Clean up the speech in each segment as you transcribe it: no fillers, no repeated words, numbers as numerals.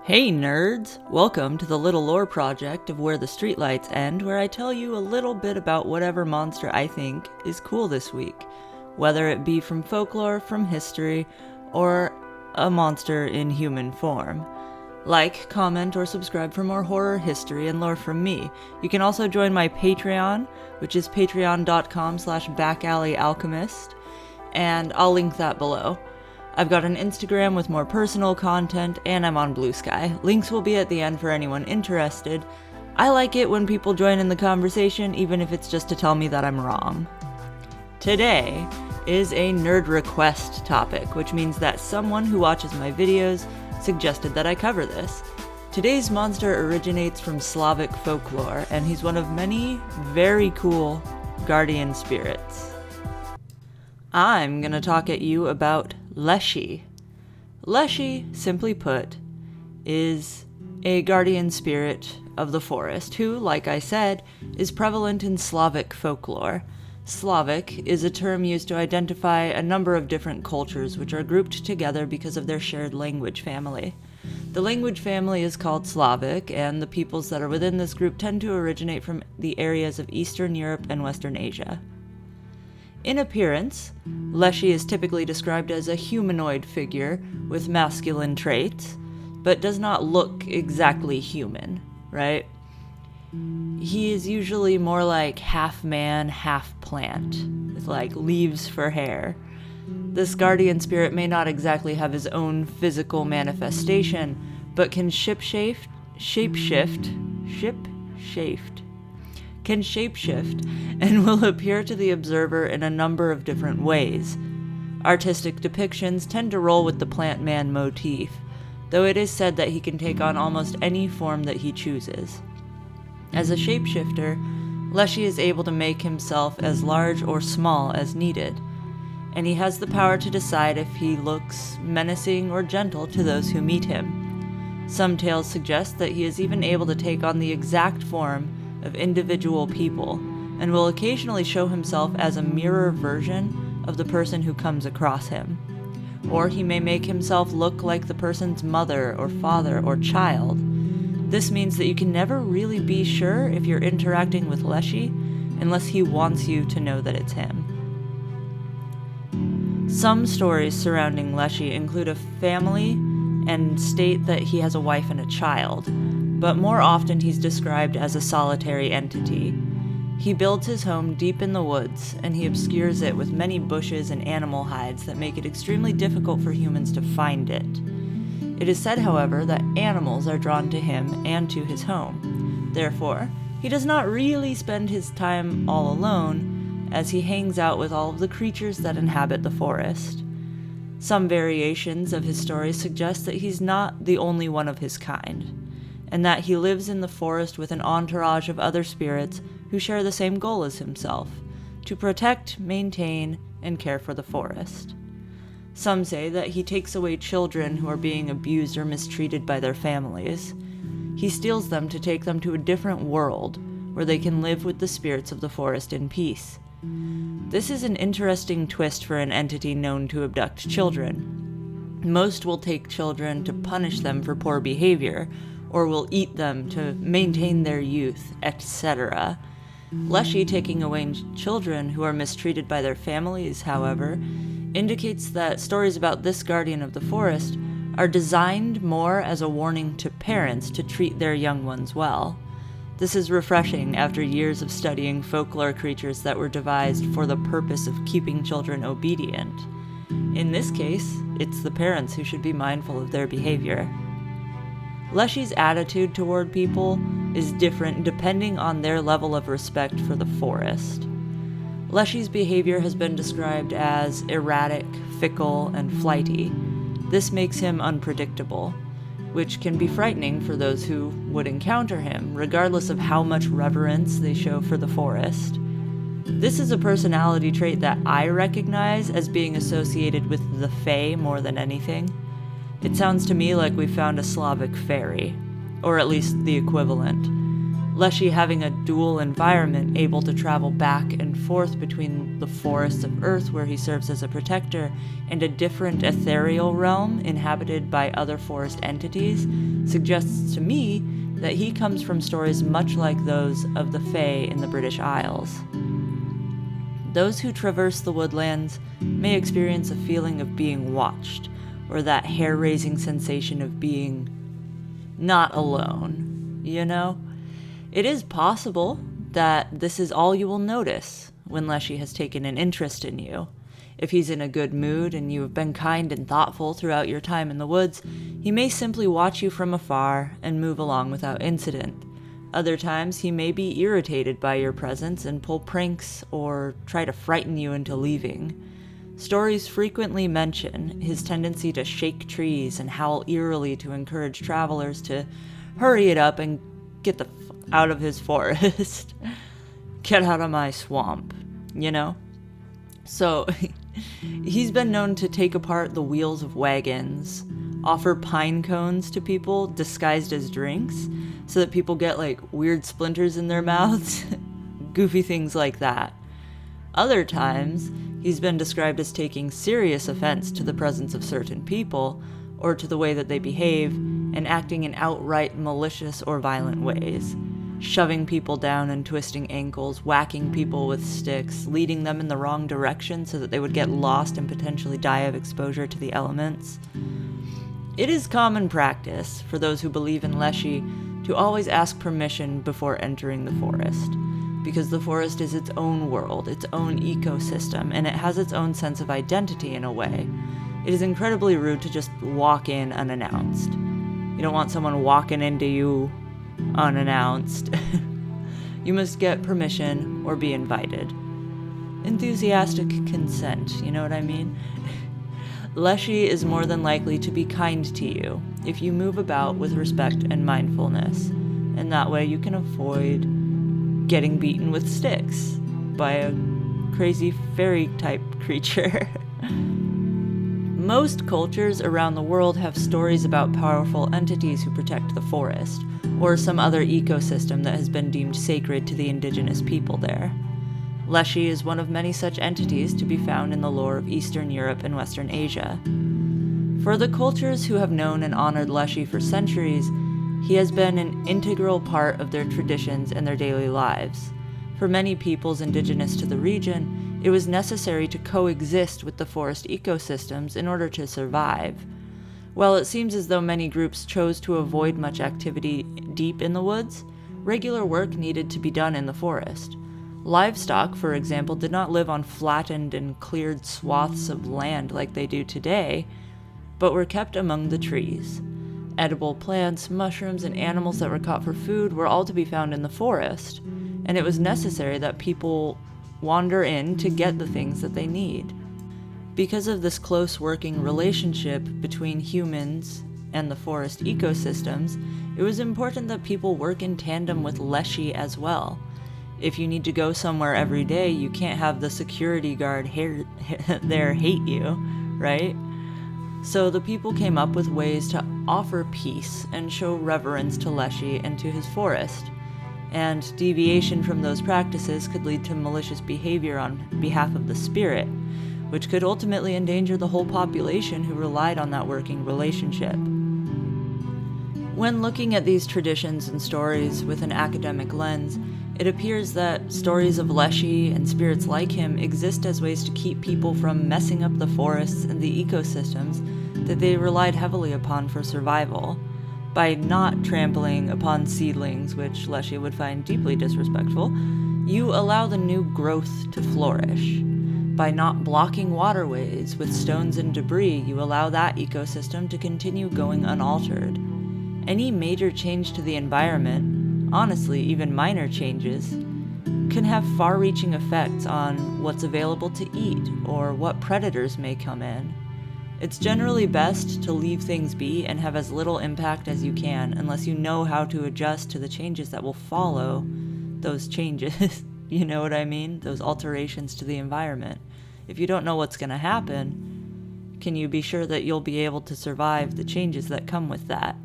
Hey nerds! Welcome to the little lore project of Where the Streetlights End, where I tell you a little bit about whatever monster I think is cool this week, whether it be from folklore, from history, or a monster in human form. Like, comment, or subscribe for more horror, history, and lore from me. You can also join my Patreon, which is patreon.com/BackalleyAlchemist, and I'll link that below. I've got an Instagram with more personal content, and I'm on Blue Sky. Links will be at the end for anyone interested. I like it when people join in the conversation, even if it's just to tell me that I'm wrong. Today is a nerd request topic, which means that someone who watches my videos suggested that I cover this. Today's monster originates from Slavic folklore, and he's one of many very cool guardian spirits. I'm gonna talk at you about Leshi. Leshi, simply put, is a guardian spirit of the forest who, like I said, is prevalent in Slavic folklore. Slavic is a term used to identify a number of different cultures which are grouped together because of their shared language family. The language family is called Slavic, and the peoples that are within this group tend to originate from the areas of Eastern Europe and Western Asia. In appearance, Leshi is typically described as a humanoid figure with masculine traits, but does not look exactly human, right? He is usually more like half man, half plant, with like leaves for hair. This guardian spirit may not exactly have his own physical manifestation, but can shapeshift and will appear to the observer in a number of different ways. Artistic depictions tend to roll with the plant man motif, though it is said that he can take on almost any form that he chooses. As a shapeshifter, Leshi is able to make himself as large or small as needed, and he has the power to decide if he looks menacing or gentle to those who meet him. Some tales suggest that he is even able to take on the exact form of individual people, and will occasionally show himself as a mirror version of the person who comes across him. Or he may make himself look like the person's mother or father or child. This means that you can never really be sure if you're interacting with Leshi unless he wants you to know that it's him. Some stories surrounding Leshi include a family and state that he has a wife and a child, but more often he's described as a solitary entity. He builds his home deep in the woods, and he obscures it with many bushes and animal hides that make it extremely difficult for humans to find it. It is said, however, that animals are drawn to him and to his home. Therefore, he does not really spend his time all alone, as he hangs out with all of the creatures that inhabit the forest. Some variations of his story suggest that he's not the only one of his kind, and that he lives in the forest with an entourage of other spirits who share the same goal as himself, to protect, maintain, and care for the forest. Some say that he takes away children who are being abused or mistreated by their families. He steals them to take them to a different world, where they can live with the spirits of the forest in peace. This is an interesting twist for an entity known to abduct children. Most will take children to punish them for poor behavior, or will eat them to maintain their youth, etc. Leshi taking away children who are mistreated by their families, however, indicates that stories about this guardian of the forest are designed more as a warning to parents to treat their young ones well. This is refreshing after years of studying folklore creatures that were devised for the purpose of keeping children obedient. In this case, it's the parents who should be mindful of their behavior. Leshi's attitude toward people is different depending on their level of respect for the forest. Leshi's behavior has been described as erratic, fickle, and flighty. This makes him unpredictable, which can be frightening for those who would encounter him, regardless of how much reverence they show for the forest. This is a personality trait that I recognize as being associated with the Fae more than anything. It sounds to me like we found a Slavic fairy, or at least the equivalent. Leshi having a dual environment, able to travel back and forth between the forests of Earth, where he serves as a protector, and a different ethereal realm inhabited by other forest entities, suggests to me that he comes from stories much like those of the Fae in the British Isles. Those who traverse the woodlands may experience a feeling of being watched, or that hair-raising sensation of being not alone, you know? It is possible that this is all you will notice when Leshi has taken an interest in you. If he's in a good mood and you have been kind and thoughtful throughout your time in the woods, he may simply watch you from afar and move along without incident. Other times, he may be irritated by your presence and pull pranks or try to frighten you into leaving. Stories frequently mention his tendency to shake trees and howl eerily to encourage travelers to hurry it up and get the out of his forest. Get out of my swamp, you know? So, he's been known to take apart the wheels of wagons, offer pine cones to people disguised as drinks, so that people get, like, weird splinters in their mouths. Goofy things like that. Other times, he's been described as taking serious offense to the presence of certain people, or to the way that they behave, and acting in outright malicious or violent ways. Shoving people down and twisting ankles, whacking people with sticks, leading them in the wrong direction so that they would get lost and potentially die of exposure to the elements. It is common practice for those who believe in Leshi to always ask permission before entering the forest, because the forest is its own world, its own ecosystem, and it has its own sense of identity in a way. It is incredibly rude to just walk in unannounced. You don't want someone walking into you unannounced. You must get permission or be invited. Enthusiastic consent, you know what I mean? Leshi is more than likely to be kind to you if you move about with respect and mindfulness, and that way you can avoid getting beaten with sticks by a crazy fairy-type creature. Most cultures around the world have stories about powerful entities who protect the forest, or some other ecosystem that has been deemed sacred to the indigenous people there. Leshi is one of many such entities to be found in the lore of Eastern Europe and Western Asia. For the cultures who have known and honored Leshi for centuries, he has been an integral part of their traditions and their daily lives. For many peoples indigenous to the region, it was necessary to coexist with the forest ecosystems in order to survive. While it seems as though many groups chose to avoid much activity deep in the woods, regular work needed to be done in the forest. Livestock, for example, did not live on flattened and cleared swaths of land like they do today, but were kept among the trees. Edible plants, mushrooms, and animals that were caught for food were all to be found in the forest, and it was necessary that people wander in to get the things that they need. Because of this close working relationship between humans and the forest ecosystems, it was important that people work in tandem with Leshi as well. If you need to go somewhere every day, you can't have the security guard there hate you, right? So the people came up with ways to offer peace and show reverence to Leshi and to his forest. And deviation from those practices could lead to malicious behavior on behalf of the spirit, which could ultimately endanger the whole population who relied on that working relationship. When looking at these traditions and stories with an academic lens, it appears that stories of Leshi and spirits like him exist as ways to keep people from messing up the forests and the ecosystems that they relied heavily upon for survival. By not trampling upon seedlings, which Leshi would find deeply disrespectful, you allow the new growth to flourish. By not blocking waterways with stones and debris, you allow that ecosystem to continue going unaltered. Any major change to the environment, honestly, even minor changes, can have far-reaching effects on what's available to eat or what predators may come in. It's generally best to leave things be and have as little impact as you can unless you know how to adjust to the changes that will follow those changes. You know what I mean? Those alterations to the environment. If you don't know what's going to happen, can you be sure that you'll be able to survive the changes that come with that?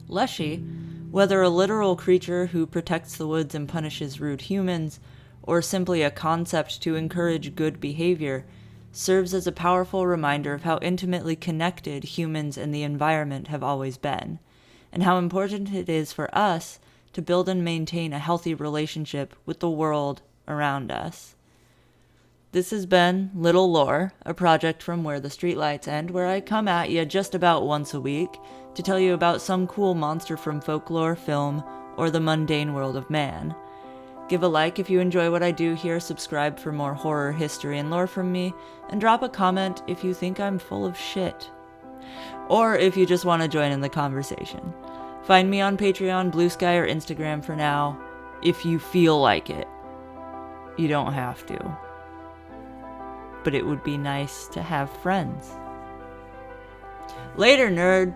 Leshi Whether a literal creature who protects the woods and punishes rude humans, or simply a concept to encourage good behavior, serves as a powerful reminder of how intimately connected humans and the environment have always been, and how important it is for us to build and maintain a healthy relationship with the world around us. This has been Little Lore, a project from Where the Streetlights End, where I come at you just about once a week to tell you about some cool monster from folklore, film, or the mundane world of man. Give a like if you enjoy what I do here, subscribe for more horror, history, and lore from me, and drop a comment if you think I'm full of shit. Or if you just want to join in the conversation. Find me on Patreon, Blue Sky, or Instagram for now, if you feel like it. You don't have to. But it would be nice to have friends. Later, nerd!